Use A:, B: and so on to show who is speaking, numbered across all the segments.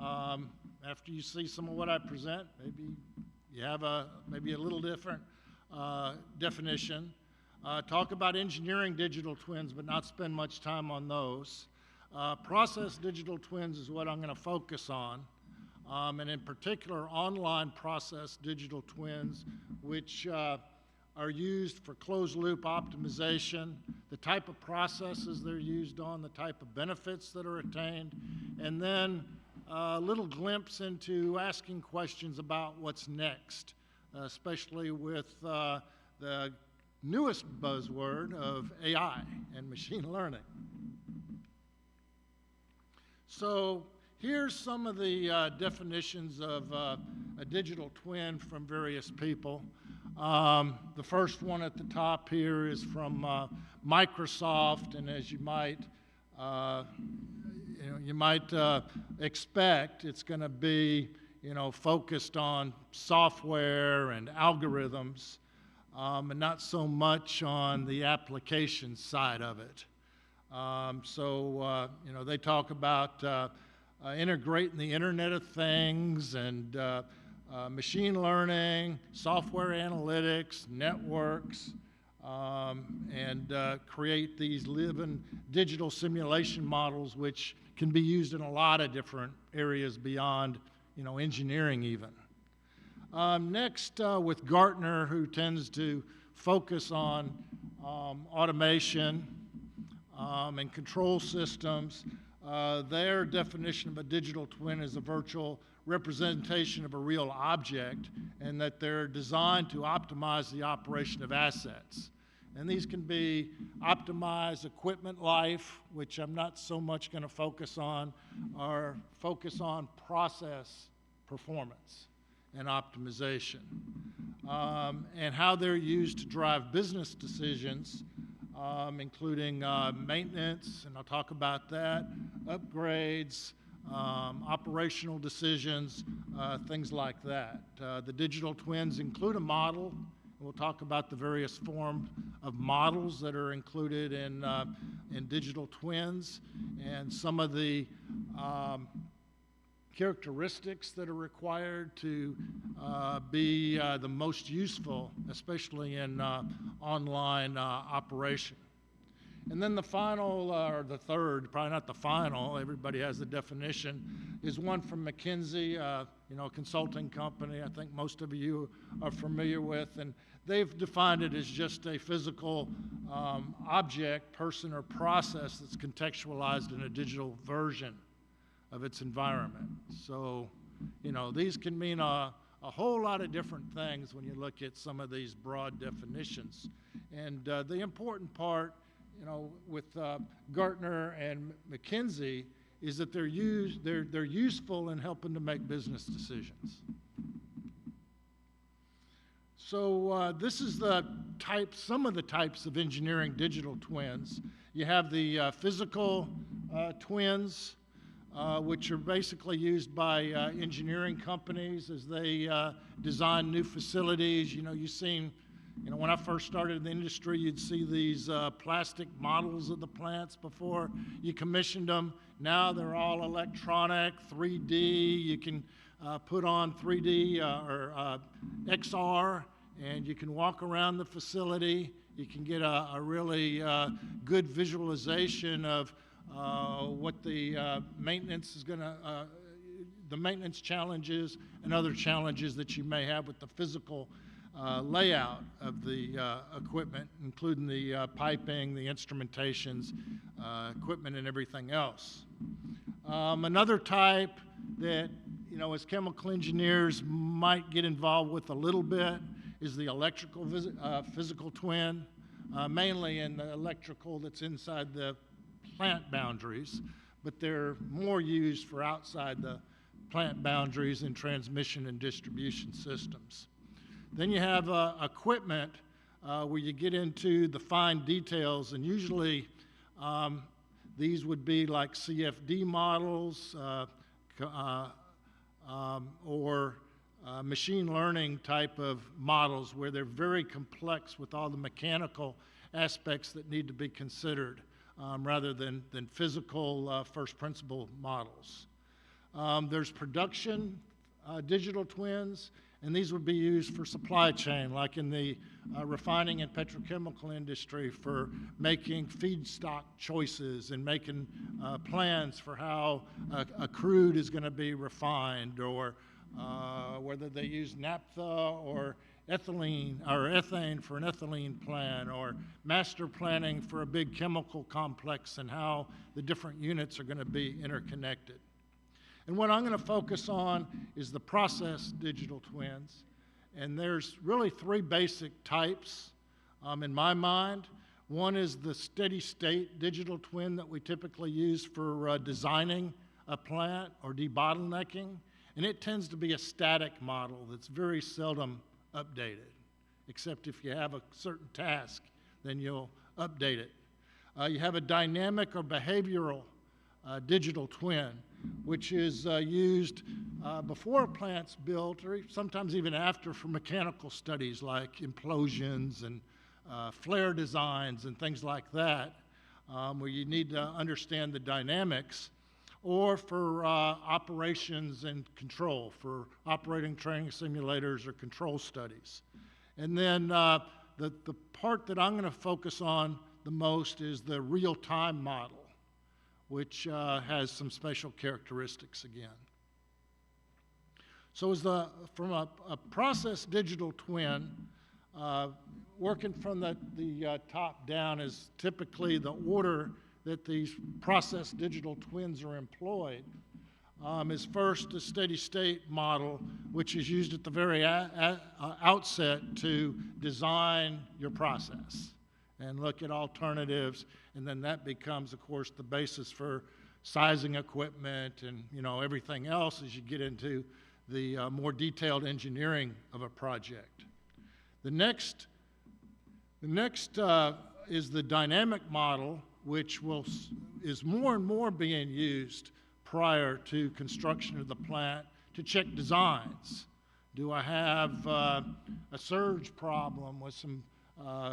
A: After you see some of what I present, maybe you have maybe a little different definition. Talk about engineering digital twins, but not spend much time on those. Process digital twins is what I'm going to focus on, and in particular, online process digital twins, which are used for closed-loop optimization, the type of processes they're used on, the type of benefits that are attained, and then a little glimpse into asking questions about what's next, especially with the newest buzzword of AI and machine learning. So here's some of the definitions of a digital twin from various people. The first one at the top here is from Microsoft, and as you might expect, it's going to be focused on software and algorithms, and not so much on the application side of it. They talk about integrating the Internet of Things and machine learning, software analytics, networks, and create these living digital simulation models which can be used in a lot of different areas beyond engineering even. Next, with Gartner, who tends to focus on automation and control systems, their definition of a digital twin is a virtual representation of a real object, and that they're designed to optimize the operation of assets. And these can be optimize equipment life, which I'm not so much going to focus on, or focus on process performance and optimization, and how they're used to drive business decisions, including maintenance, and I'll talk about that, upgrades, operational decisions, things like that. The digital twins include a model. We'll talk about the various forms of models that are included in digital twins, and some of the characteristics that are required to be the most useful, especially in online operation. And then the final, or the third, probably not the final, everybody has the definition, is one from McKinsey, a consulting company I think most of you are familiar with, and they've defined it as just a physical object, person, or process that's contextualized in a digital version of its environment. So, these can mean a whole lot of different things when you look at some of these broad definitions. And the important part, with Gartner and McKinsey, is that they're useful in helping to make business decisions. So this is some of the types of engineering digital twins. You have the physical twins, which are basically used by engineering companies as they design new facilities. You've seen, when I first started in the industry, you'd see these plastic models of the plants before you commissioned them. Now they're all electronic, 3D. You can put on 3D or XR, and you can walk around the facility. You can get a really good visualization of what the maintenance is the maintenance challenges and other challenges that you may have with the physical layout of the equipment, including the piping, the instrumentations, equipment, and everything else. Another type that, as chemical engineers might get involved with a little bit is the electrical physical twin, mainly in the electrical that's inside the plant boundaries, but they're more used for outside the plant boundaries in transmission and distribution systems. Then you have equipment where you get into the fine details, and usually these would be like CFD models or machine learning type of models where they're very complex with all the mechanical aspects that need to be considered rather than physical first principle models. There's production digital twins, and these would be used for supply chain, like in the refining and petrochemical industry for making feedstock choices and making plans for how a crude is going to be refined, or whether they use naphtha or ethylene or ethane for an ethylene plant, or master planning for a big chemical complex and how the different units are going to be interconnected. And what I'm going to focus on is the process digital twins. And there's really three basic types in my mind. One is the steady state digital twin that we typically use for designing a plant or debottlenecking. And it tends to be a static model that's very seldom updated, except if you have a certain task, then you'll update it. You have a dynamic or behavioral digital twin, which is used before a plant's built, or sometimes even after, for mechanical studies like implosions and flare designs and things like that, where you need to understand the dynamics, or for operations and control, for operating training simulators or control studies. And then the part that I'm going to focus on the most is the real-time model, which has some special characteristics again. So from a process digital twin, working from the top down is typically the order that these process digital twins are employed. Is first a steady state model, which is used at the very outset to design your process and look at alternatives, and then that becomes, of course, the basis for sizing equipment and everything else as you get into the more detailed engineering of a project. The next is the dynamic model, which is more and more being used prior to construction of the plant to check designs. Do I have a surge problem with some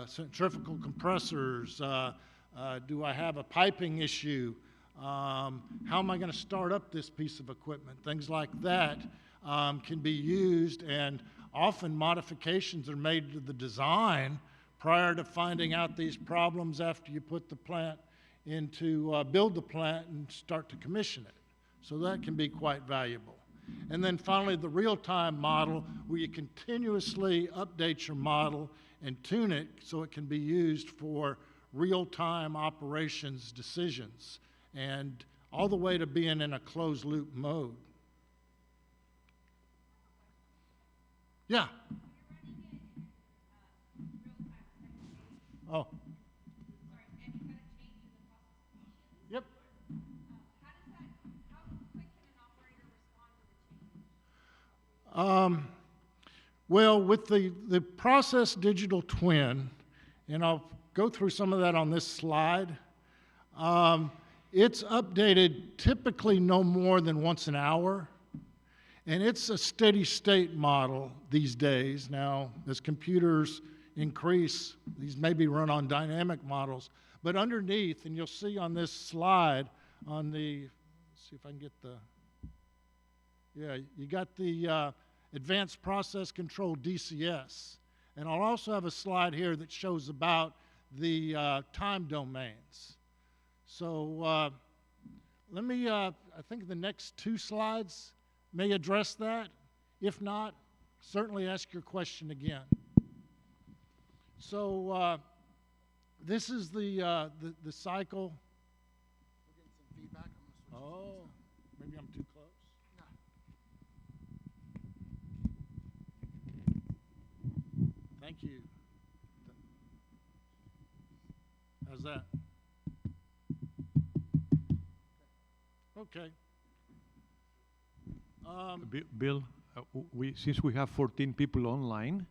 A: centrifugal compressors? Do I have a piping issue? How am I going to start up this piece of equipment? Things like that can be used, and often modifications are made to the design prior to finding out these problems after you put the plant build the plant and start to commission it. So that can be quite valuable. And then finally, the real-time model, where you continuously update your model and tune it so it can be used for real-time operations decisions, and all the way to being in a closed-loop mode. Yeah? Oh. Yep. Well, with the process digital twin, and I'll go through some of that on this slide, it's updated typically no more than once an hour, and it's a steady state model these days. Now, as computers increase, these may be run on dynamic models, but underneath, and you'll see on this slide, let's see if I can get you got the Advanced Process Control DCS. And I'll also have a slide here that shows about the time domains. So let me, I think the next two slides may address that. If not, certainly ask your question again. So this is the cycle.
B: We're getting some feedback. I'm gonna switch
A: Maybe I'm too close. Thank you. How's that? Okay.
C: Bill, since we have 14 people online,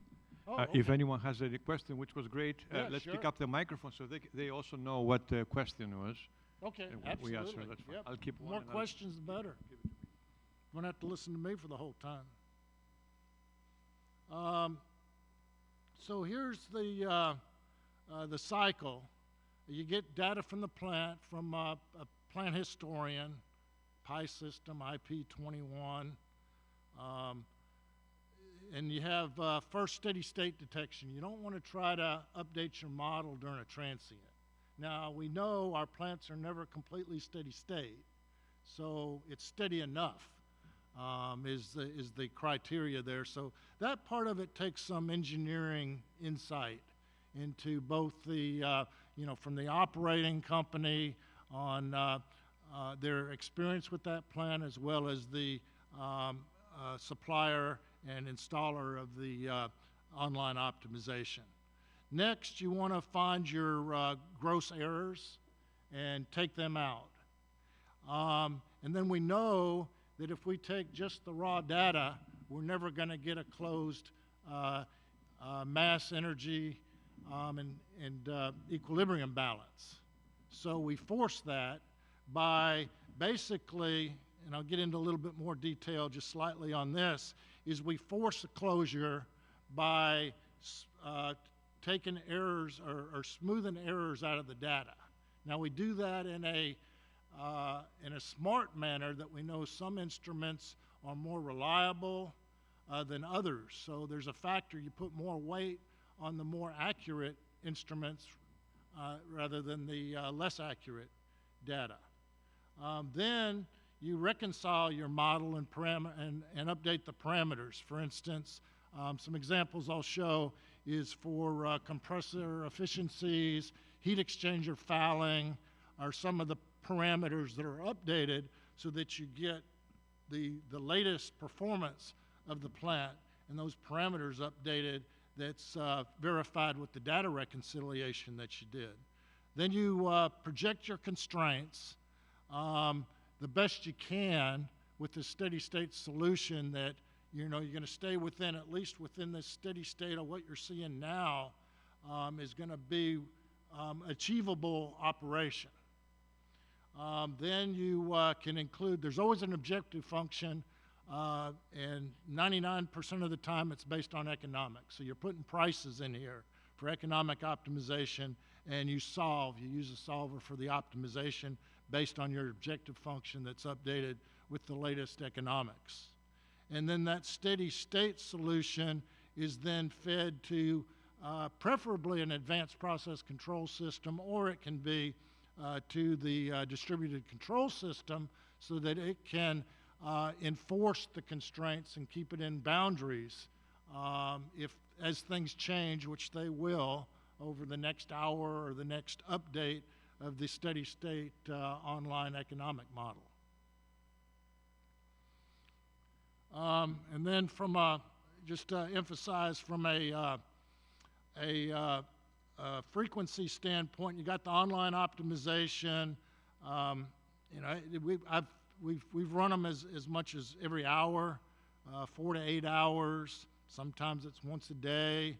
A: okay.
C: if anyone has any question, which was great, let's
A: sure.
C: pick up the microphone so they also know what the question was.
A: Okay,
C: And
A: absolutely.
C: we answer, that's fine.
A: Yep.
C: I'll keep
A: More questions, the better. Don't have to listen to me for the whole time. So here's the cycle. You get data from the plant, from a plant historian, PI system, IP21. And you have first steady state detection. You don't want to try to update your model during a transient. Now, we know our plants are never completely steady state, so it's steady enough is the criteria there. So that part of it takes some engineering insight into both the, from the operating company on their experience with that plant, as well as the supplier and installer of the online optimization. Next, you want to find your gross errors and take them out. And then we know that if we take just the raw data, we're never going to get a closed mass energy and equilibrium balance. So we force that by basically, and I'll get into a little bit more detail just slightly on this, is we force a closure by taking errors or smoothing errors out of the data. Now we do that in a smart manner that we know some instruments are more reliable than others. So there's a factor, you put more weight on the more accurate instruments rather than the less accurate data. Then you reconcile your model and update the parameters. For instance, some examples I'll show is for compressor efficiencies, heat exchanger fouling, are some of the parameters that are updated so that you get the latest performance of the plant and those parameters updated that's verified with the data reconciliation that you did. Then you project your constraints the best you can with the steady state solution that you're going to stay within, at least within this steady state of what you're seeing now, is going to be achievable operation. Then you can include, there's always an objective function, and 99% of the time it's based on economics. So you're putting prices in here for economic optimization, and you use a solver for the optimization based on your objective function that's updated with the latest economics. And then that steady state solution is then fed to preferably an advanced process control system, or it can be to the distributed control system so that it can enforce the constraints and keep it in boundaries as things change, which they will over the next hour or the next update of the steady state online economic model. And then from just to emphasize from a frequency standpoint, you got the online optimization. We've run them as much as every hour, 4 to 8 hours. Sometimes it's once a day.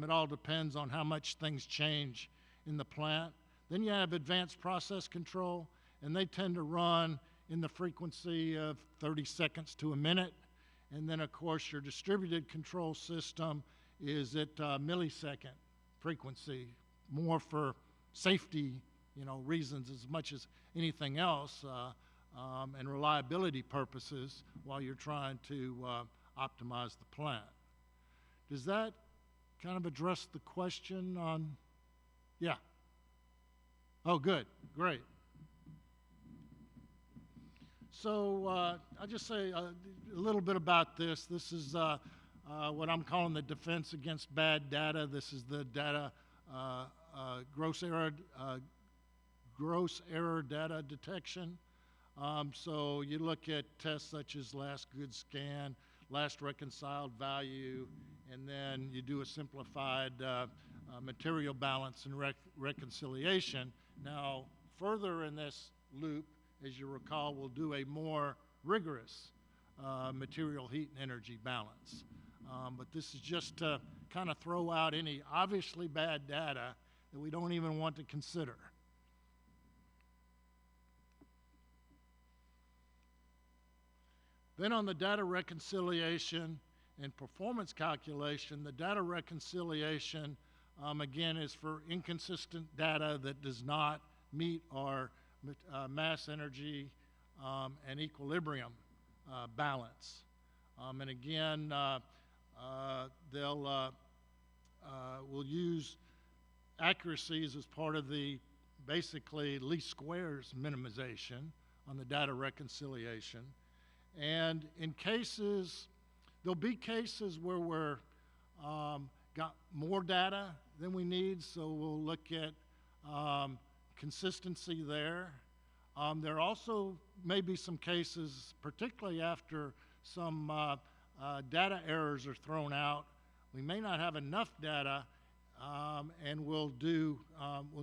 A: It all depends on how much things change in the plant. Then you have advanced process control, and they tend to run in the frequency of 30 seconds to a minute. And then, of course, your distributed control system is at millisecond frequency, more for safety reasons as much as anything else, and reliability purposes while you're trying to optimize the plant. Does that kind of address the question on, yeah? Oh, good, great. So I'll just say a little bit about this. This is what I'm calling the defense against bad data. This is the data gross error data detection. So you look at tests such as last good scan, last reconciled value, and then you do a simplified material balance and reconciliation. Now, further in this loop, as you recall, we'll do a more rigorous material heat and energy balance. But this is just to kind of throw out any obviously bad data that we don't even want to consider. Then on the data reconciliation and performance calculation, the data reconciliation, again, is for inconsistent data that does not meet our mass energy and equilibrium balance. And again, we'll use accuracies as part of the basically least squares minimization on the data reconciliation. And in cases, there'll be cases where we're got more data than we need, so we'll look at consistency there. There also may be some cases, particularly after some data errors are thrown out, we may not have enough data, and we'll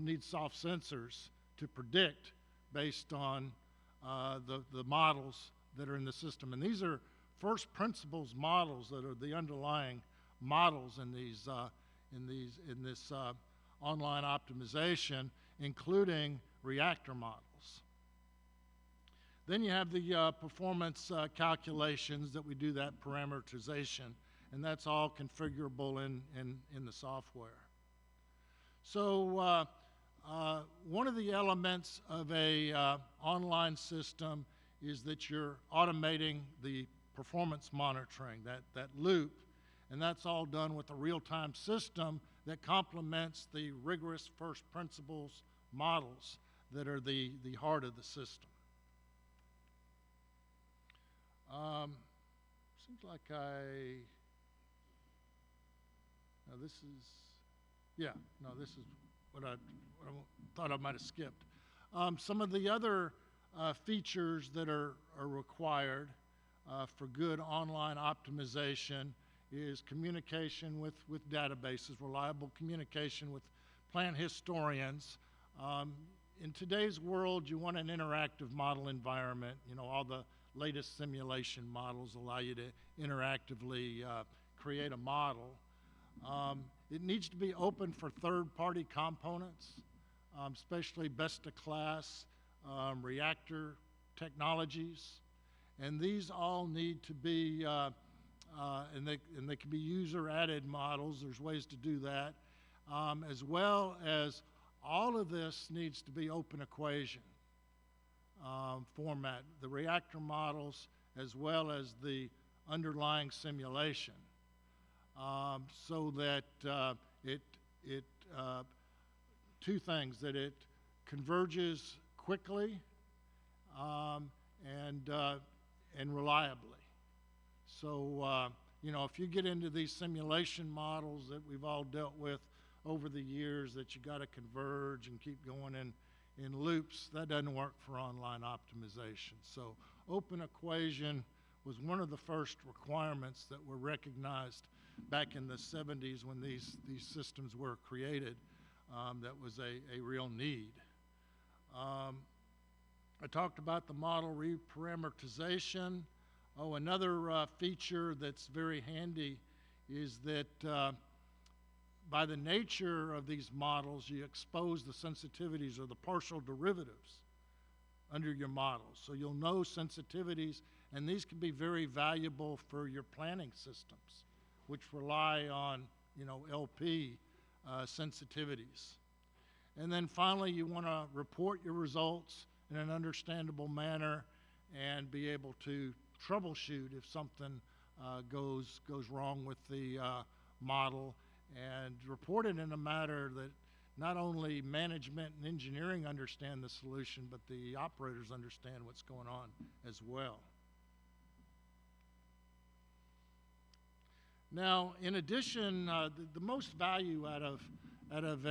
A: need soft sensors to predict based on the models that are in the system. And these are first principles models that are the underlying models in this online optimization, including reactor models. Then you have the performance calculations that we do that parameterization, and that's all configurable in the software. So one of the elements of a online system is that you're automating the performance monitoring, that loop, and that's all done with a real-time system that complements the rigorous first principles models that are the heart of the system. Seems like this is what I thought I might have skipped. Some of the other features that are required for good online optimization is communication with databases, reliable communication with plant historians. In today's world, you want an interactive model environment. You know, all the latest simulation models allow you to interactively create a model. It needs to be open for third-party components, especially best-of-class reactor technologies. And these all need to be, and they can be user-added models. There's ways to do that. As well as all of this needs to be open equation format, the reactor models as well as the underlying simulation, so that two things, that it converges quickly and reliably. So, you know, if you get into these simulation models that we've all dealt with over the years, that you got to converge and keep going in loops, that doesn't work for online optimization. So open equation was one of the first requirements that were recognized back in the 70s when these systems were created. That was a real need. I talked about the model reparameterization. Oh, another feature that's very handy is that by the nature of these models, you expose the sensitivities or the partial derivatives under your models. So you'll know sensitivities, and these can be very valuable for your planning systems, which rely on, you know, LP sensitivities. And then finally, you want to report your results in an understandable manner and be able to troubleshoot if something goes wrong with the model, and report it in a manner that not only management and engineering understand the solution, but the operators understand what's going on as well. Now, in addition, the most value out of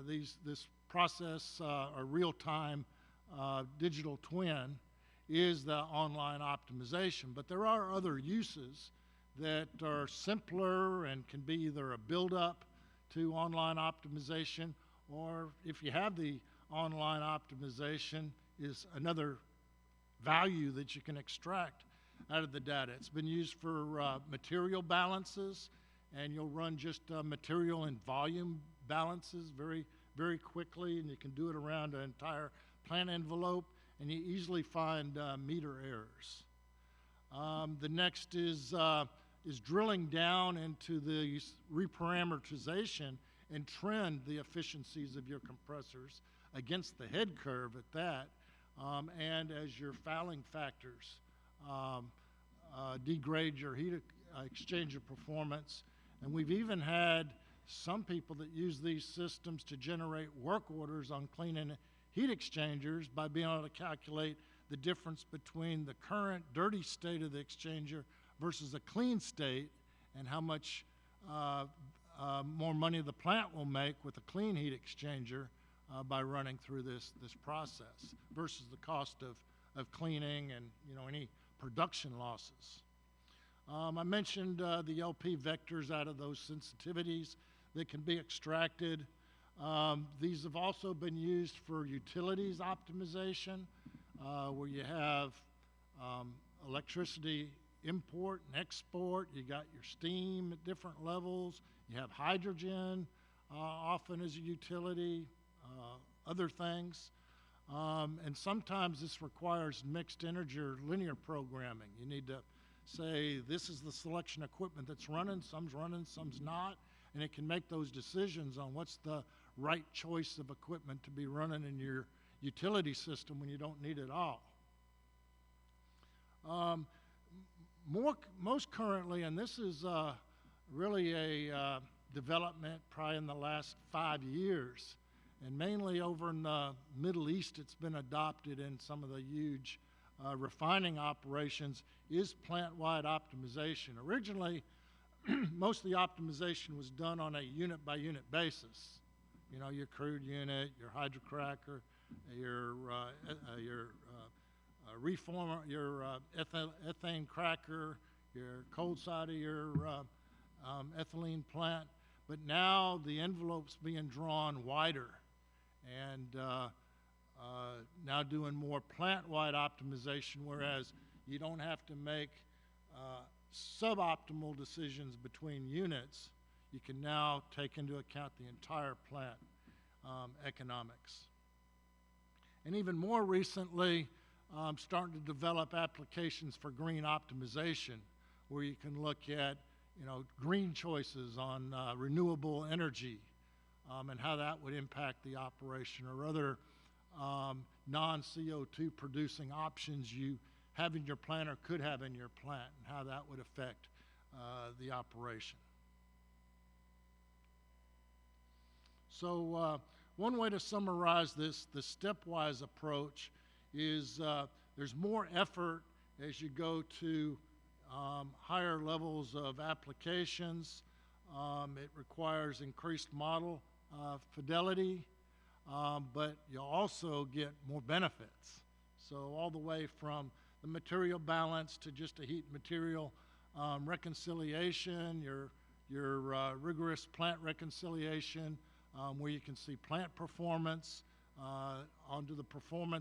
A: this process, or real-time digital twin, is the online optimization. But there are other uses that are simpler and can be either a build-up to online optimization, or if you have the online optimization, is another value that you can extract out of the data. It's been used for material balances, and you'll run just material and volume balances very, very quickly, and you can do it around an entire plant envelope, and you easily find meter errors. The next is drilling down into the reparameterization and trend the efficiencies of your compressors against the head curve at that, and as your fouling factors degrade your heat exchanger performance. And we've even had some people that use these systems to generate work orders on cleaning heat exchangers by being able to calculate the difference between the current dirty state of the exchanger versus a clean state, and how much more money the plant will make with a clean heat exchanger by running through this process versus the cost of cleaning and any production losses. I mentioned the LP vectors out of those sensitivities that can be extracted. These have also been used for utilities optimization, where you have electricity import and export. You got your steam at different levels. You have hydrogen often as a utility, other things. And sometimes this requires mixed integer or linear programming. You need to say, this is the selection equipment that's running, some's not, and it can make those decisions on what's the right choice of equipment to be running in your utility system when you don't need it all. Most currently, and this is really a development probably in the last 5 years, and mainly over in the Middle East it's been adopted in some of the huge refining operations, is plant-wide optimization. Originally, most of the optimization was done on a unit-by-unit basis. Your crude unit, your hydrocracker, your reformer, your ethane cracker, your cold side of your ethylene plant. But now the envelope's being drawn wider, and now doing more plant-wide optimization, whereas you don't have to make suboptimal decisions between units. You can now take into account the entire plant economics. And even more recently, starting to develop applications for green optimization, where you can look at green choices on renewable energy and how that would impact the operation, or other non-CO2 producing options you have in your plant or could have in your plant, and how that would affect the operation. So one way to summarize this, the stepwise approach, is there's more effort as you go to higher levels of applications. It requires increased model fidelity, but you also get more benefits. So all the way from the material balance to just a heat material reconciliation, your rigorous plant reconciliation, where you can see plant performance, onto the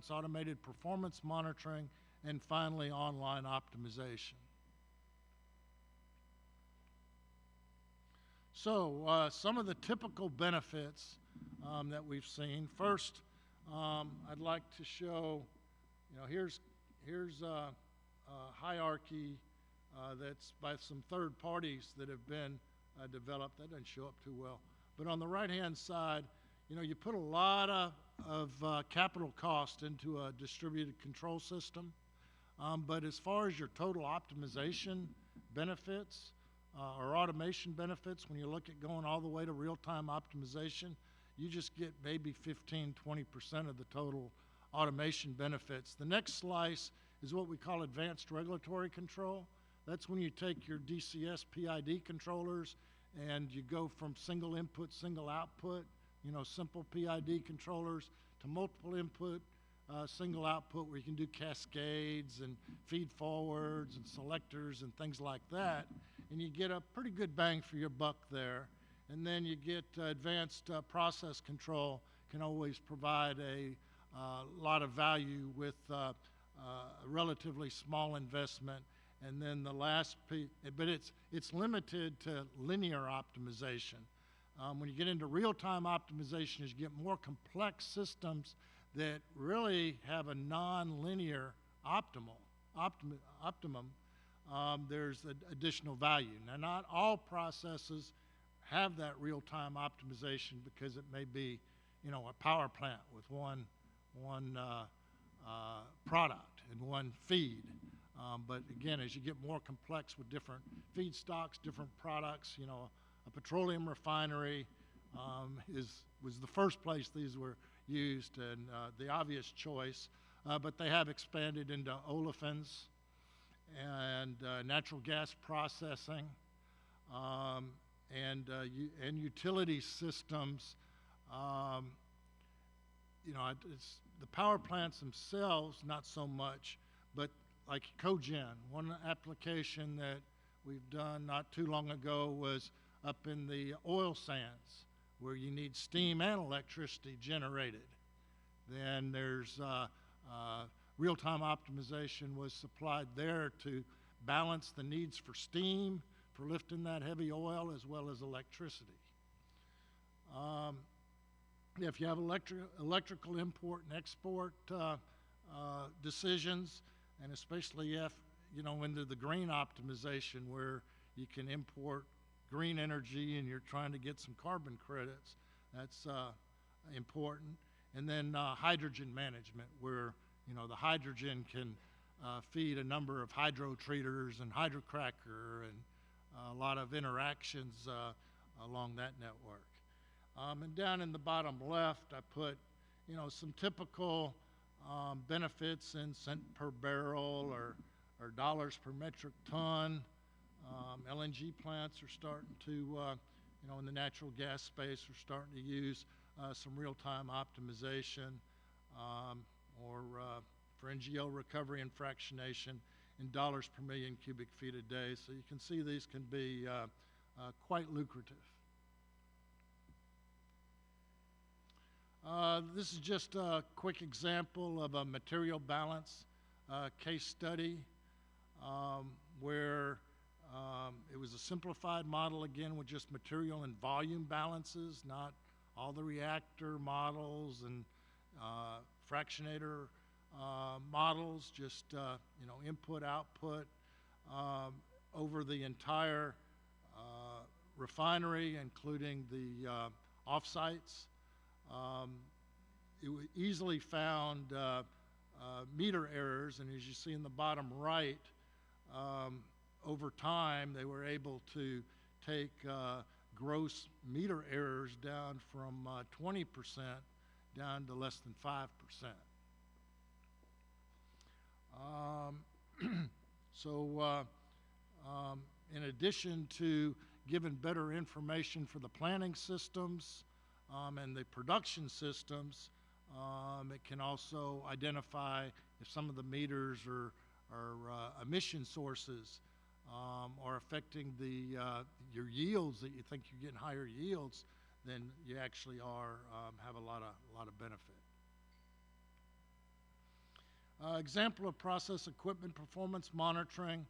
A: automated performance monitoring, and finally online optimization. So some of the typical benefits that we've seen. First, I'd like to show, here's a hierarchy that's by some third parties that have been developed. That doesn't show up too well. But on the right-hand side, you put a lot of capital cost into a distributed control system. But as far as your total optimization benefits or automation benefits, when you look at going all the way to real-time optimization, you just get maybe 15–20% of the total automation benefits. The next slice is what we call advanced regulatory control. That's when you take your DCS PID controllers and you go from single input, single output, simple PID controllers, to multiple input, single output, where you can do cascades and feed forwards and selectors and things like that. And you get a pretty good bang for your buck there. And then you get advanced process control, can always provide a lot of value with a relatively small investment. And then the last piece, but it's limited to linear optimization. When you get into real-time optimization, as you get more complex systems that really have a non-linear optimum, there's additional value. Now, not all processes have that real-time optimization, because it may be, a power plant with one product in one feed. But again, as you get more complex with different feedstocks, different products, you know, a petroleum refinery was the first place these were used and the obvious choice. But they have expanded into olefins and natural gas processing and utility systems. You know, it's the power plants themselves, not so much, but like cogen. One application that we've done not too long ago was up in the oil sands, where you need steam and electricity generated. Then there's real-time optimization was supplied there to balance the needs for steam, for lifting that heavy oil, as well as electricity. If you have electrical import and export decisions, and especially if, you know, into the green optimization where you can import green energy and you're trying to get some carbon credits, that's important. And then hydrogen management, where, you know, the hydrogen can feed a number of hydro treaters and hydrocracker and a lot of interactions along that network. And down in the bottom left, I put, you know, some typical benefits in cent per barrel or dollars per metric ton. LNG plants are starting to, you know, in the natural gas space, are starting to use some real-time optimization or for NGL recovery and fractionation in dollars per million cubic feet a day. So you can see these can be quite lucrative. This is just a quick example of a material balance case study where it was a simplified model, again, with just material and volume balances, not all the reactor models and fractionator models, just you know, input, output over the entire refinery, including the offsites. It easily found meter errors, and as you see in the bottom right, over time they were able to take gross meter errors down from 20% down to less than 5%. In addition to giving better information for the planning systems and the production systems, it can also identify if some of the meters are emission sources are affecting your yields, that you think you're getting higher yields than you actually are, have a lot of benefit. Example of process equipment performance monitoring.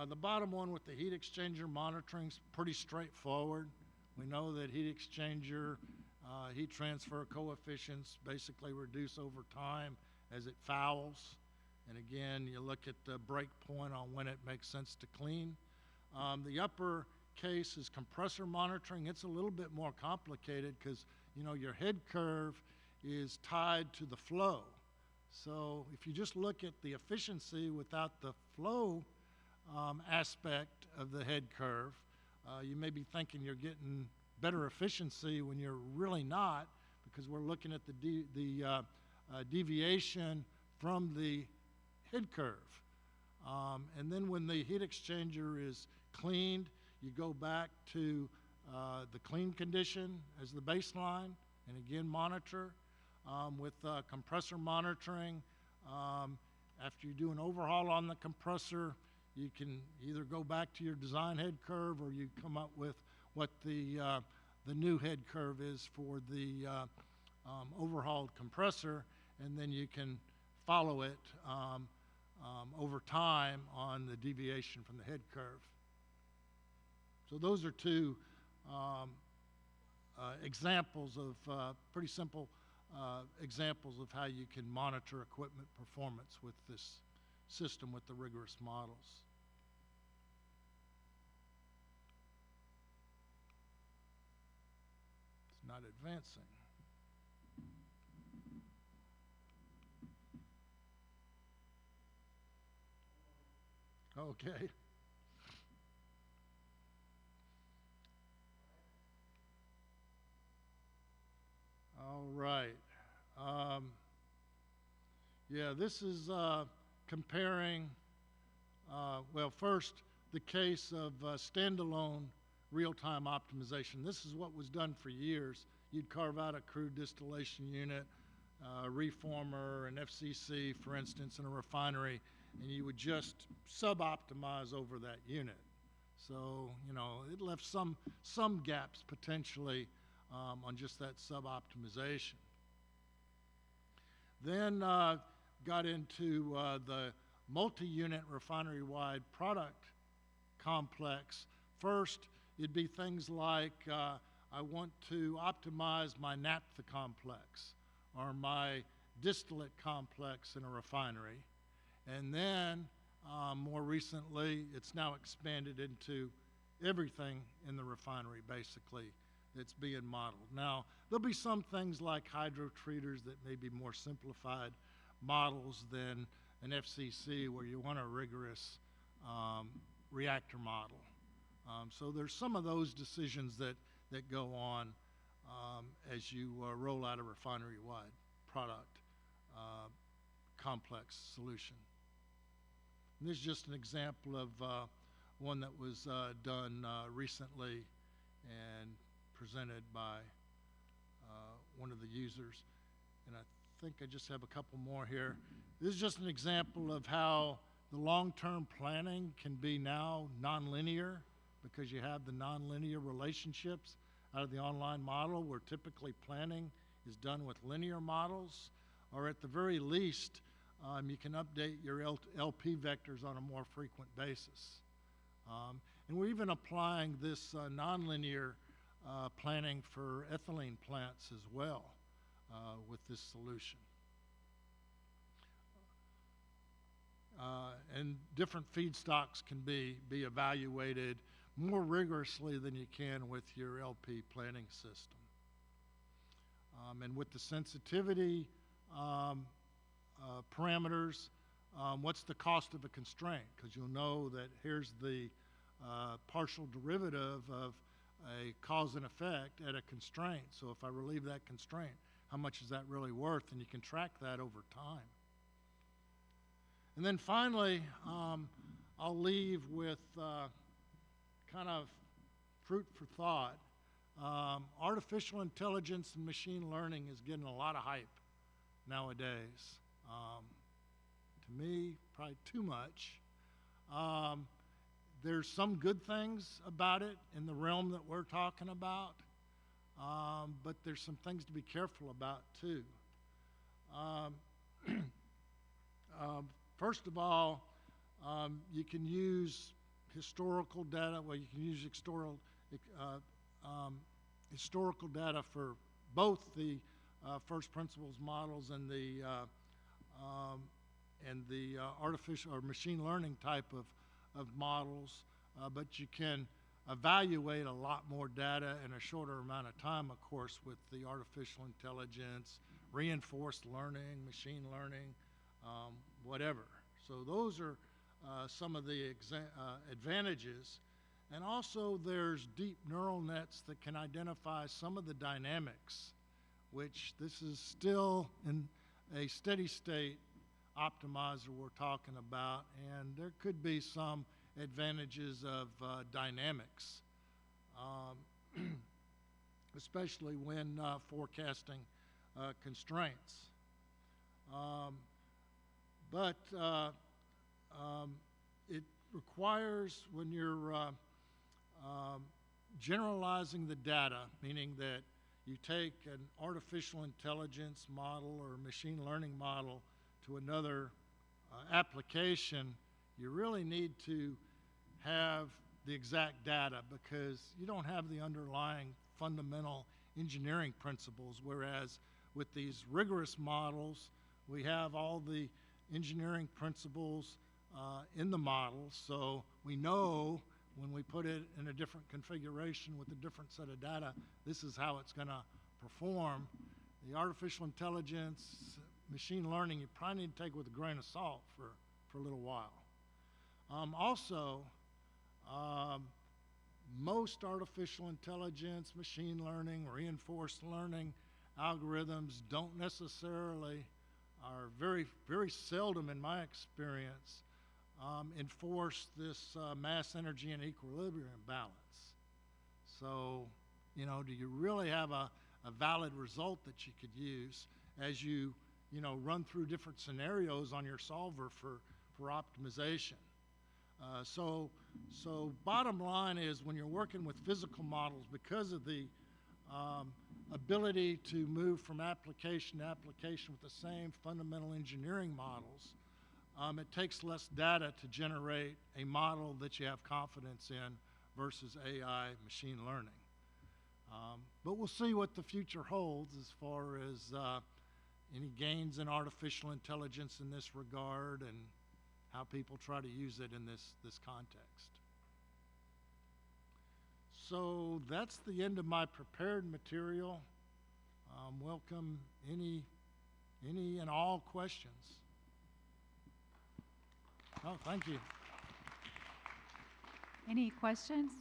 A: The bottom one with the heat exchanger monitoring is pretty straightforward. We know that heat exchanger heat transfer coefficients basically reduce over time as it fouls. And again, you look at the break point on when it makes sense to clean. The upper case is compressor monitoring. It's a little bit more complicated because, you know, your head curve is tied to the flow. So if you just look at the efficiency without the flow aspect of the head curve, you may be thinking you're getting better efficiency when you're really not, because we're looking at the deviation from the head curve. And then when the heat exchanger is cleaned, you go back to the clean condition as the baseline, and again monitor. With compressor monitoring, after you do an overhaul on the compressor, you can either go back to your design head curve, or you come up with what the new head curve is for the overhauled compressor, and then you can follow it over time on the deviation from the head curve. So those are two examples of pretty simple examples of how you can monitor equipment performance with this system with the rigorous models. It's not advancing. Okay. All right. Um, yeah, this is comparing, well, first, the case of standalone real-time optimization. This is what was done for years. You'd carve out a crude distillation unit, a reformer, an FCC, for instance, in a refinery, and you would just sub-optimize over that unit. So, you know, it left some gaps potentially on just that sub-optimization. Then got into the multi-unit refinery-wide product complex. First, it'd be things like I want to optimize my naphtha complex or my distillate complex in a refinery. And then, more recently, it's now expanded into everything in the refinery, basically, that's being modeled. Now, there'll be some things like hydrotreaters that may be more simplified models than an FCC where you want a rigorous reactor model. So there's some of those decisions that go on as you roll out a refinery-wide product complex solution. And this is just an example of one that was done recently and presented by one of the users. And I think I just have a couple more here. This is just an example of how the long-term planning can be now nonlinear because you have the nonlinear relationships out of the online model where typically planning is done with linear models, or at the very least, you can update your LP vectors on a more frequent basis. And we're even applying this nonlinear planning for ethylene plants as well with this solution. And different feedstocks can be evaluated more rigorously than you can with your LP planning system. And with the sensitivity parameters, what's the cost of a constraint? Because you'll know that here's the partial derivative of a cause and effect at a constraint. So if I relieve that constraint, how much is that really worth? And you can track that over time. And then finally, I'll leave with kind of fruit for thought. Artificial intelligence and machine learning is getting a lot of hype nowadays. To me, probably too much. There's some good things about it in the realm that we're talking about, but there's some things to be careful about too. First of all, you can use historical data. Well, you can use historical data for both the first principles models and the artificial or machine learning type of models, but you can evaluate a lot more data in a shorter amount of time, of course, with the artificial intelligence, reinforced learning, machine learning, whatever. So those are some of the advantages. And also there's deep neural nets that can identify some of the dynamics, which this is still in a steady state optimizer we're talking about, and there could be some advantages of dynamics, especially when forecasting constraints. But it requires, when you're generalizing the data, meaning that you take an artificial intelligence model or machine learning model to another application, you really need to have the exact data because you don't have the underlying fundamental engineering principles, whereas with these rigorous models, we have all the engineering principles in the model, so we know when we put it in a different configuration with a different set of data, this is how it's going to perform. The artificial intelligence, machine learning, you probably need to take with a grain of salt for a little while. Also, um, most artificial intelligence, machine learning, reinforced learning algorithms don't necessarily, are very seldom in my experience, enforce this mass energy and equilibrium balance. So, you know, do you really have a valid result that you could use as you run through different scenarios on your solver for optimization? So bottom line is, when you're working with physical models, because of the ability to move from application to application with the same fundamental engineering models, it takes less data to generate a model that you have confidence in versus AI machine learning. But we'll see what the future holds as far as any gains in artificial intelligence in this regard, and how people try to use it in this context. So that's the end of my prepared material. Welcome any and all questions. Oh, thank you.
D: Any questions?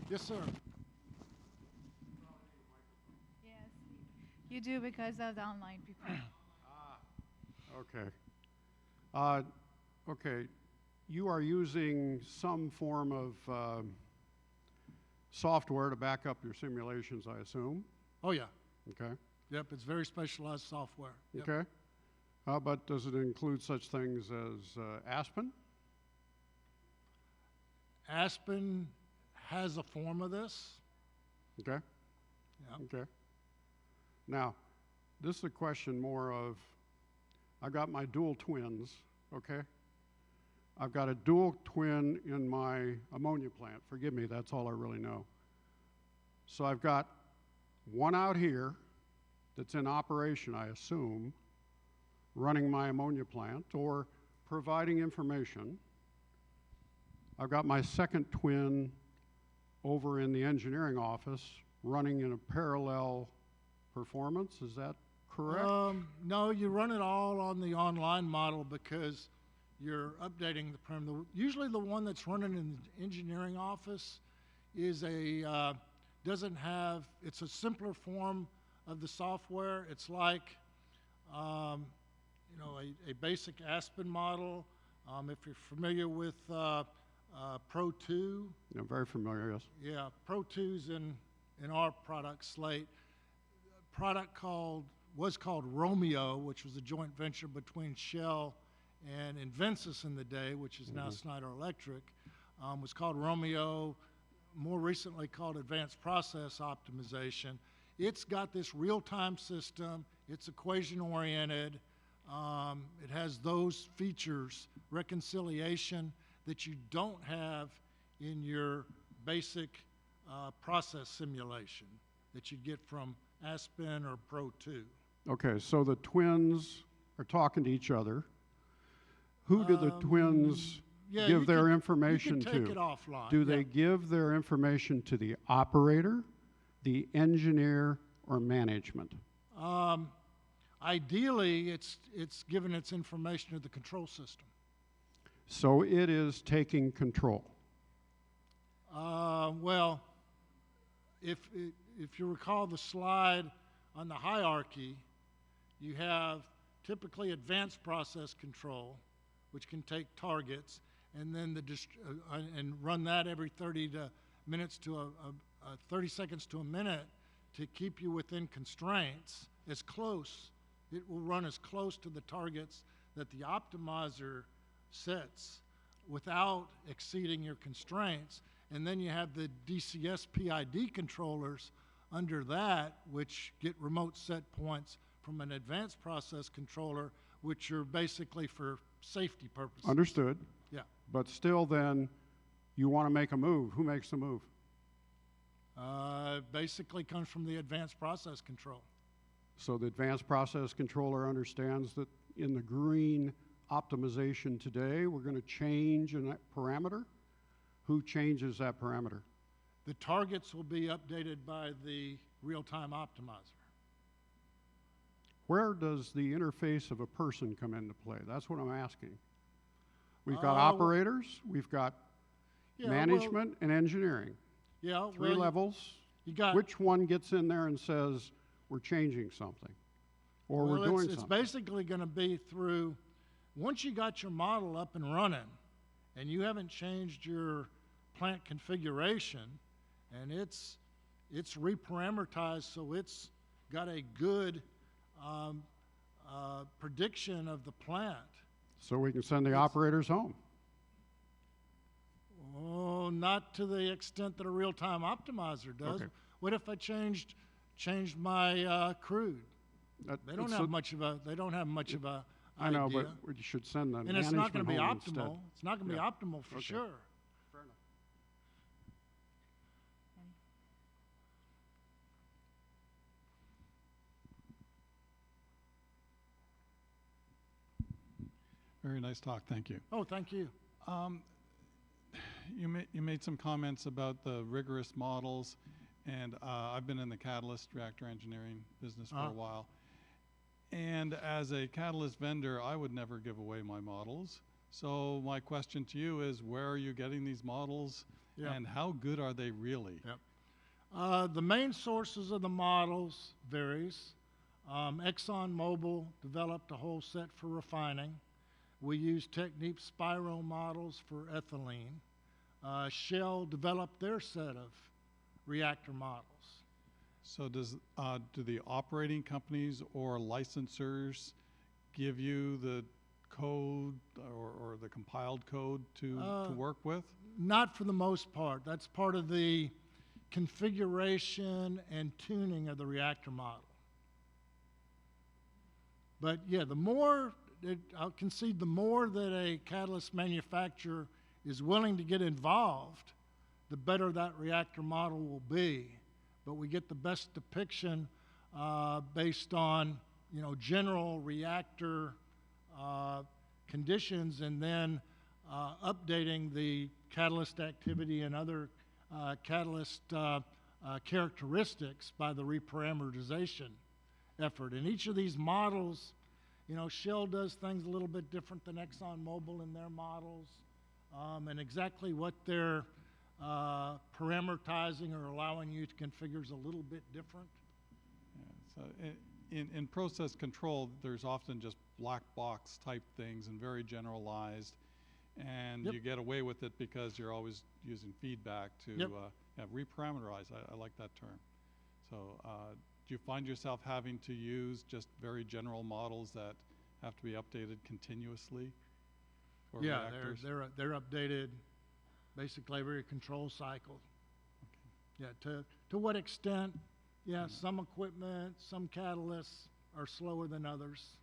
A: Yes, sir.
D: Yes, you do, because of the online people.
E: Okay. Okay. You are using some form of software to back up your simulations, I assume.
A: Oh, yeah.
E: Okay.
A: Yep, it's very specialized software. Yep.
E: Okay. But does it include such things as Aspen?
A: Aspen has a form of this.
E: Okay.
A: Yeah.
E: Okay. Now, this is a question more of, I've got my dual twins, okay? I've got a dual twin in my ammonia plant. Forgive me, that's all I really know. So I've got one out here that's in operation, I assume, running my ammonia plant or providing information. I've got my second twin over in the engineering office running in a parallel performance. Is that correct?
A: No, you run it all on the online model because you're updating the parameter. Usually the one that's running in the engineering office is doesn't have, it's a simpler form of the software. It's like, a basic Aspen model. If you're familiar with Pro 2.
E: I'm very familiar, yes.
A: Yeah, Pro 2's in our product slate. A product was called Romeo, which was a joint venture between Shell and Invencis in the day, which is now Schneider Electric, was called Romeo, more recently called Advanced Process Optimization. It's got this real-time system. It's equation-oriented. It has those features, reconciliation, that you don't have in your basic process simulation that you'd get from Aspen or Pro 2.
E: Okay, so the twins are talking to each other. Who do the twins give their information to?
A: You can take it offline.
E: Do they give their information to the operator, the engineer, or management?
A: Ideally, it's given its information to the control system.
E: So it is taking control.
A: Well, if you recall the slide on the hierarchy, you have typically advanced process control, which can take targets, and then and run that every 30 seconds to a minute to keep you within constraints. It will run as close to the targets that the optimizer sets without exceeding your constraints. And then you have the DCS PID controllers under that, which get remote set points from an advanced process controller, which are basically for safety purposes.
E: Understood.
A: Yeah.
E: But still then, you want to make a move. Who makes the move?
A: Basically comes from the advanced process control.
E: So the advanced process controller understands that in the green optimization today, we're going to change a parameter. Who changes that parameter?
A: The targets will be updated by the real-time optimizer.
E: Where does the interface of a person come into play? That's what I'm asking. We've got
A: well-
E: operators, we've got
A: Yeah, well-
E: management and engineering.
A: Yeah,
E: Three
A: well,
E: levels.
A: you got.
E: Which one gets in there and says, we're changing something? Or
A: Well,
E: we're doing
A: it's
E: something?
A: basically gonna be through, once you got your model up and running, and you haven't changed your plant configuration, and it's reparameterized, so it's got a good, prediction of the plant.
E: So we can send the operators home.
A: Oh, not to the extent that a real-time optimizer does.
E: Okay.
A: What if I changed my crude?
E: That-
A: They don't
E: it's
A: have
E: a-
A: much of a
E: I know,
A: idea.
E: but we should send the
A: And it's not gonna
E: management
A: be
E: home instead.
A: optimal. It's not gonna be
E: Yeah.
A: optimal for
E: Okay.
A: sure.
E: Fair enough.
F: Very nice talk, thank you.
A: Oh, thank you.
F: You made some comments about the rigorous models, and I've been in the catalyst reactor engineering business for a while. And as a catalyst vendor, I would never give away my models. So my question to you is, where are you getting these models,
A: Yeah.
F: and how good are they really?
A: Yep. The main sources of the models varies. ExxonMobil developed a whole set for refining. We use Technip Spiro models for ethylene. Shell developed their set of reactor models.
F: So do the operating companies or licensors give you the code or the compiled code to work with?
A: Not for the most part. That's part of the configuration and tuning of the reactor model. But yeah, I'll concede the more that a catalyst manufacturer is willing to get involved, the better that reactor model will be. But we get the best depiction based on, general reactor conditions, and then updating the catalyst activity and other catalyst characteristics by the reparameterization effort. And each of these models, Shell does things a little bit different than ExxonMobil in their models, and exactly what they're parameterizing or allowing you to configure is a little bit different.
F: So in process control, there's often just black box type things and very generalized, and
A: Yep.
F: you get away with it because you're always using feedback to
A: Yep.
F: reparameterize. I like that term. So do you find yourself having to use just very general models that have to be updated continuously for
A: Yeah,
F: reactors?
A: they're updated basically every control cycle. Yeah, to what extent? Yeah, some equipment, some catalysts are slower than others.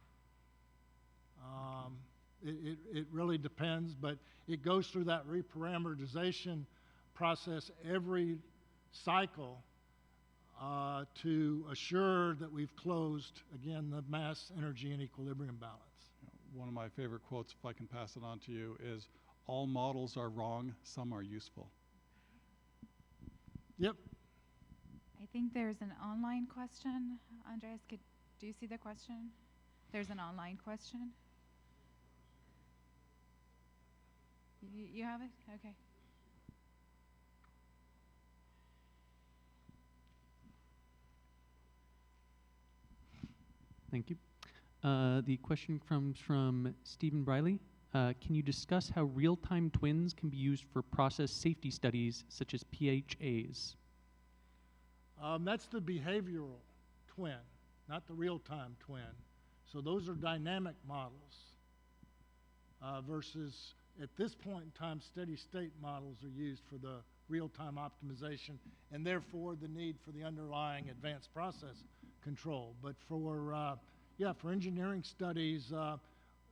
A: It really depends, but it goes through that reparameterization process every cycle to assure that we've closed, again, the mass, energy, and equilibrium balance.
F: One of my favorite quotes, if I can pass it on to you, is, "All models are wrong, some are useful."
A: Yep.
D: I think there's an online question. Andreas, do you see the question? There's an online question. You have it? Okay.
G: Thank you. The question comes from Stephen Briley. Can you discuss how real-time twins can be used for process safety studies such as PHAs?
A: That's the behavioral twin, not the real-time twin. So those are dynamic models versus, at this point in time, steady-state models are used for the real-time optimization, and therefore the need for the underlying advanced process control. But for engineering studies,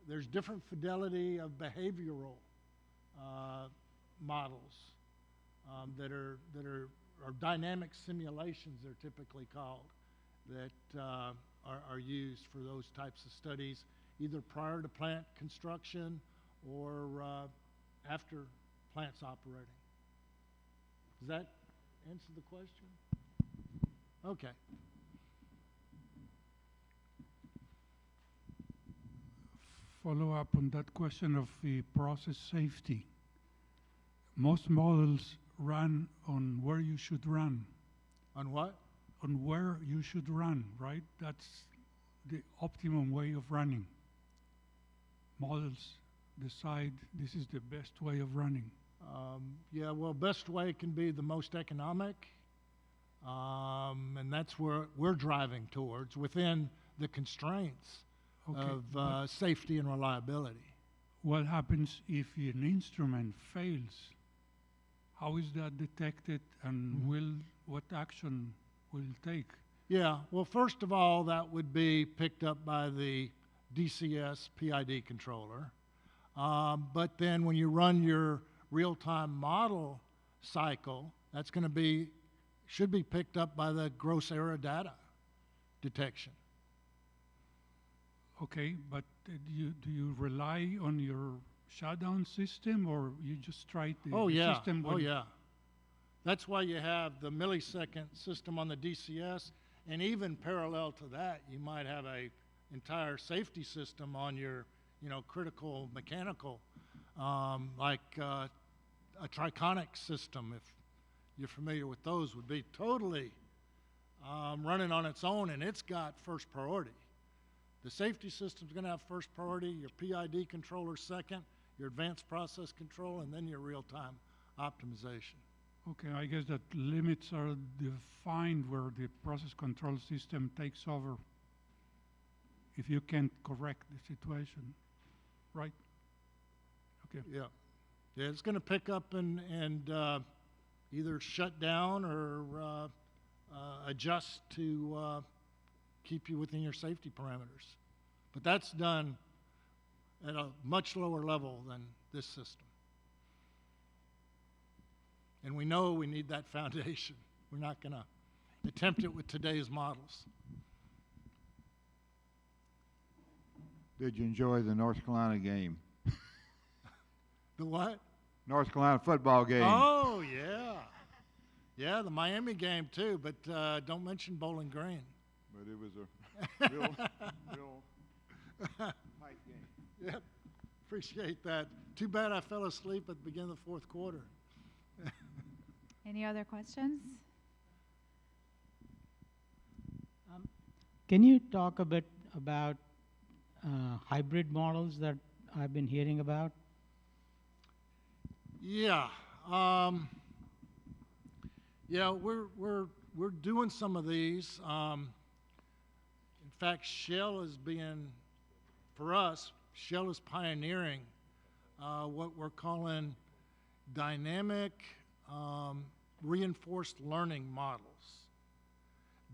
A: there's different fidelity of behavioral models that are dynamic simulations, they're typically called, that are used for those types of studies, either prior to plant construction or after plant's operating. Does that answer the question? Okay.
H: follow up on that question of the process safety. Most models run on where you should run,
A: On what?
H: on where you should run, right? That's the optimum way of running. Models decide this is the best way of running.
A: Yeah, well, best way can be the most economic, and that's where we're driving towards within the constraints
H: Okay,
A: of
H: but
A: safety and reliability.
H: what happens if an instrument fails? How is that detected, and what action will it take?
A: Yeah, well, first of all, that would be picked up by the DCS PID controller. But then when you run your real-time model cycle, that's going to should be picked up by the gross error data detection.
H: Okay, but do you rely on your shutdown system, or you just try the,
A: Oh,
H: the
A: yeah.
H: system?
A: Oh,
H: when-
A: yeah. That's why you have the millisecond system on the DCS, and even parallel to that, you might have a entire safety system on your, critical mechanical, like a triconic system, if you're familiar with those, would be totally running on its own, and it's got first priority. The safety system's going to have first priority, your PID controller second, your advanced process control, and then your real-time optimization.
H: Okay, I guess that limits are defined where the process control system takes over if you can't correct the situation, right? Okay.
A: Yeah. Yeah, it's going to pick up and either shut down or adjust to keep you within your safety parameters. But that's done at a much lower level than this system. And we know we need that foundation. We're not going to attempt it with today's models.
I: Did you enjoy the North Carolina game?
A: The what?
I: North Carolina football game.
A: Oh, yeah. Yeah, the Miami game too, but don't mention Bowling Green.
I: But it was a real tight game.
A: Yep, appreciate that. Too bad I fell asleep at the beginning of the fourth quarter.
D: Any other questions?
J: Can you talk a bit about hybrid models that I've been hearing about?
A: Yeah, yeah, we're doing some of these. In fact, Shell is being, for us, Shell is pioneering what we're calling dynamic reinforced learning models.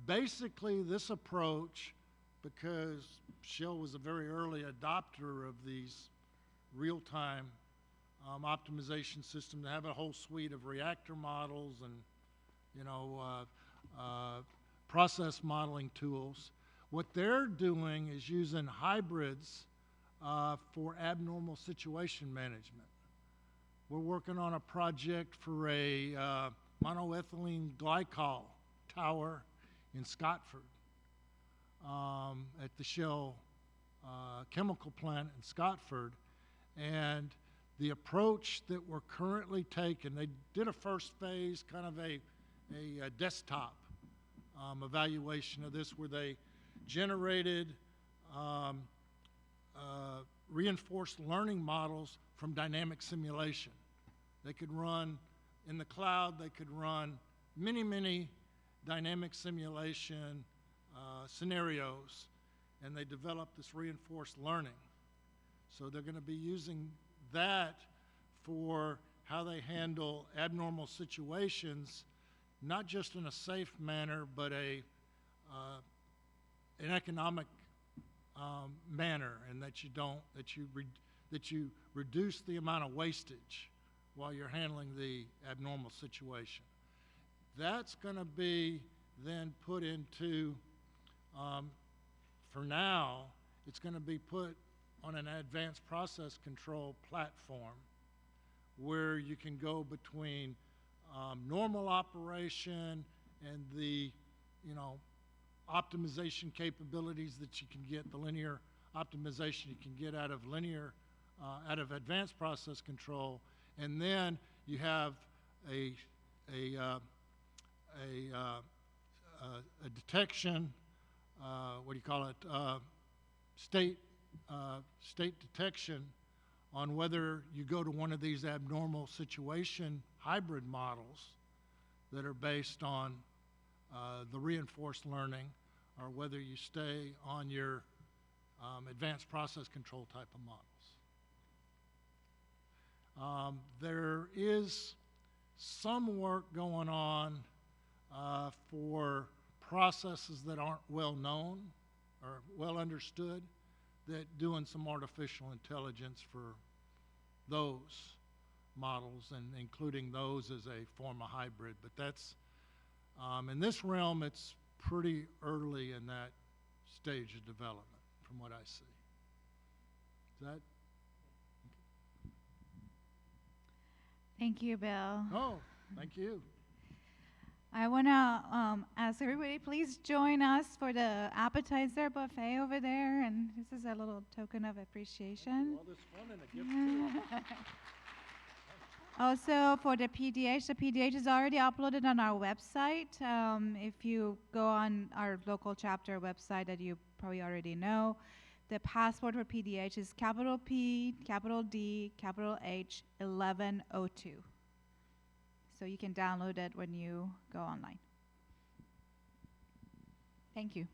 A: Basically, this approach, because Shell was a very early adopter of these real-time optimization system, to have a whole suite of reactor models and process modeling tools. What they're doing is using hybrids for abnormal situation management. We're working on a project for a monoethylene glycol tower in Scotford at the Shell chemical plant in Scotford. And the approach that we're currently taking, they did a first phase, kind of a desktop evaluation of this, where they generated reinforced learning models from dynamic simulation. They could run in the cloud, they could run many dynamic simulation scenarios, and they developed this reinforced learning. So they're going to be using that for how they handle abnormal situations, not just in a safe manner, but an economic manner, and that you reduce the amount of wastage while you're handling the abnormal situation. That's going to be then put into, for now, it's going to be put on an advanced process control platform where you can go between normal operation and the optimization capabilities that you can get, the linear optimization you can get out of out of advanced process control, and then you have a detection, what do you call it, state detection on whether you go to one of these abnormal situation hybrid models that are based on the reinforced learning, or whether you stay on your advanced process control type of models. There is some work going on for processes that aren't well known or well understood, that doing some artificial intelligence for those models, and including those as a form of hybrid. But that's, in this realm, it's pretty early in that stage of development from what I see. Is that?
D: Thank you, Bill.
A: Oh, thank you.
D: I want to ask everybody, please join us for the appetizer buffet over there, and this is a little token of appreciation.
A: All this fun and a gift too.
D: Also, for the PDH is already uploaded on our website. If you go on our local chapter website that you probably already know, the password for PDH is capital P, capital D, capital H, 1102. So you can download it when you go online. Thank you.